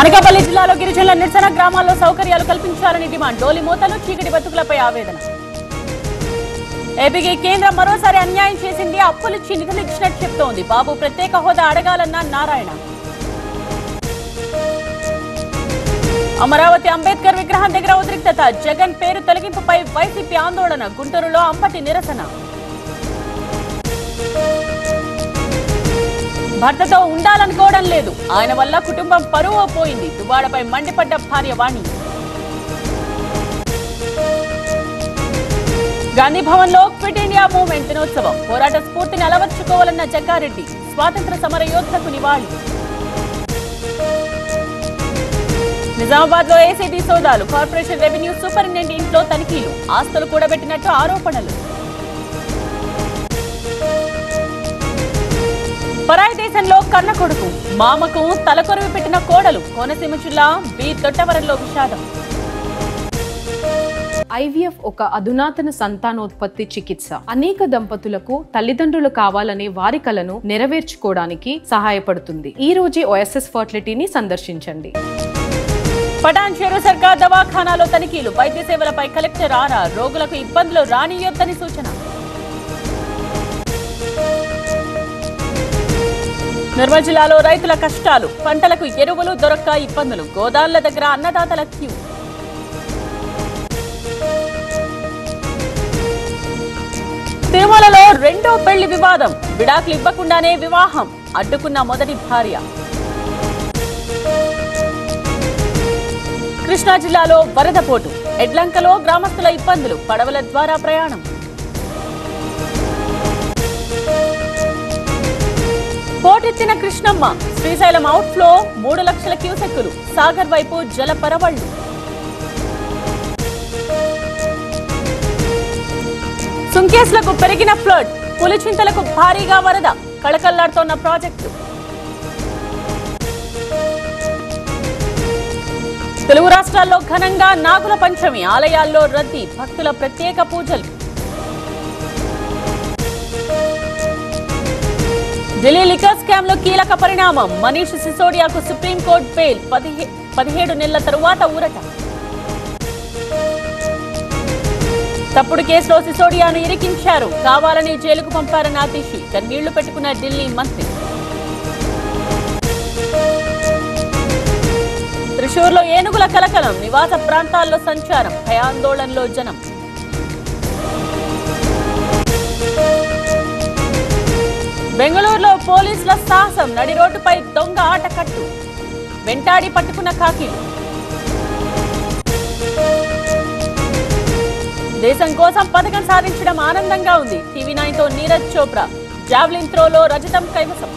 అనకాపల్లి జిల్లాలో గిరిజనుల నిరసన గ్రామాల్లో సౌకర్యాలు కల్పించాలని డిమాండ్. డోలి మూతలు చీకటి బతుకులపై ఆవేదన. ఏపీకి కేంద్రం మరోసారి అన్యాయం చేసింది. అప్పులిచ్చి నిధులు ఇచ్చినట్టు చెప్తోంది. బాబు ప్రత్యేక హోదా అడగాలన్న నారాయణ. అమరావతి అంబేద్కర్ విగ్రహం దగ్గర ఉద్రిక్తత. జగన్ పేరు తొలగింపుపై వైసీపీ ఆందోళన. గుంటూరులో అంబటి నిరసన. భర్తతో ఉండాలనుకోవడం లేదు. ఆయన వల్ల కుటుంబం పరువు పోయింది. దువ్వాడపై మండిపడ్డ భార్య వాణి. గాంధీ భవన్ లో క్విట్ ఇండియా మూవ్మెంట్ దినోత్సవం. పోరాట స్ఫూర్తిని అలవర్చుకోవాలన్న జగ్గారెడ్డి. స్వాతంత్ర సమర యోధులకు నివాళి. నిజామాబాద్ లో ఏసీబీ సోదాలు. కార్పొరేషన్ రెవెన్యూ సూపరింటెండెంట్ ఇంట్లో తనిఖీలు. ఆస్తులు కూడబెట్టినట్టు ఆరోపణలు. పరాయి దేశంలో కన్న కొడుకు. మామకు తలకొరివి పెట్టిన కోడలు. కోనసీమ జిల్లా బి తొట్టవరంలో విషాదం. ఐవీఎఫ్ ఒక అధునాతన సంతానోత్పత్తి చికిత్స. అనేక దంపతులకు తల్లిదండ్రులు కావాలనే వారి కలను నెరవేర్చుకోవడానికి సహాయపడుతుంది. ఈ రోజే ఓఎస్ఎస్ ఫర్టిలిటీని సందర్శించండి. పటాన్ చెరు సర్కార్ దవాఖానాలో తనిఖీలు. వైద్య సేవలపై కలెక్టర్ ఆరా. రోగులకు ఇబ్బందులు రానియొద్దని సూచన. నిర్మల్ జిల్లాలో రైతుల కష్టాలు. పంటలకు ఎరువులు దొరక్క ఇబ్బందులు. గోదాంల దగ్గర అన్నదాతల క్యూ. తిరుమలలో రెండో పెళ్లి వివాదం. విడాకులు ఇవ్వకుండానే వివాహం. అడ్డుకున్న మొదటి భార్య. కృష్ణా జిల్లాలో వరద పోటు. ఎడ్లంకలో గ్రామస్తుల ఇబ్బందులు. పడవల ద్వారా ప్రయాణం. పోటెత్తిన కృష్ణమ్మ. శ్రీశైలం అవుట్ ఫ్లో 3 లక్షల క్యూసెక్కులు. సాగర్ వైపు జల పరవళ్లు. సుంకేస్లకు పెరిగిన ఫ్లడ్. పులిచింతలకు భారీగా వరద. కళకళ్లాడుతోన్న ప్రాజెక్టు. తెలుగు రాష్ట్రాల్లో ఘనంగా నాగుల పంచమి. ఆలయాల్లో రద్దీ. భక్తుల ప్రత్యేక పూజలు. ఢిల్లీ లిక్కర్ స్కామ్ లో కీలక పరిణామం. Manish సిసోడియాకు supreme court bail. 17 నెలల తరువాత ఊరట. తప్పుడు కేసులో సిసోడియాను ఇరికించారు. కావాలని జైలుకు పంపారన్న ఆతిషి. కన్నీళ్లు పెట్టుకున్న ఢిల్లీ మంత్రి. త్రిశూర్లో ఏనుగుల కలకలం. నివాస ప్రాంతాల్లో సంచారం. భయాందోళనలో జనం. బెంగళూరులో పోలీసుల సాహసం. నడి రోడ్డుపై దొంగ ఆటకట్టు. వెంటాడి పట్టుకున్న ఖాకీలు. దేశం కోసం పథకం సాధించడం ఆనందంగా ఉంది. టీవీ9తో నీరజ్ చోప్రా. జావ్లిన్ త్రోలో రజతం కైవసం.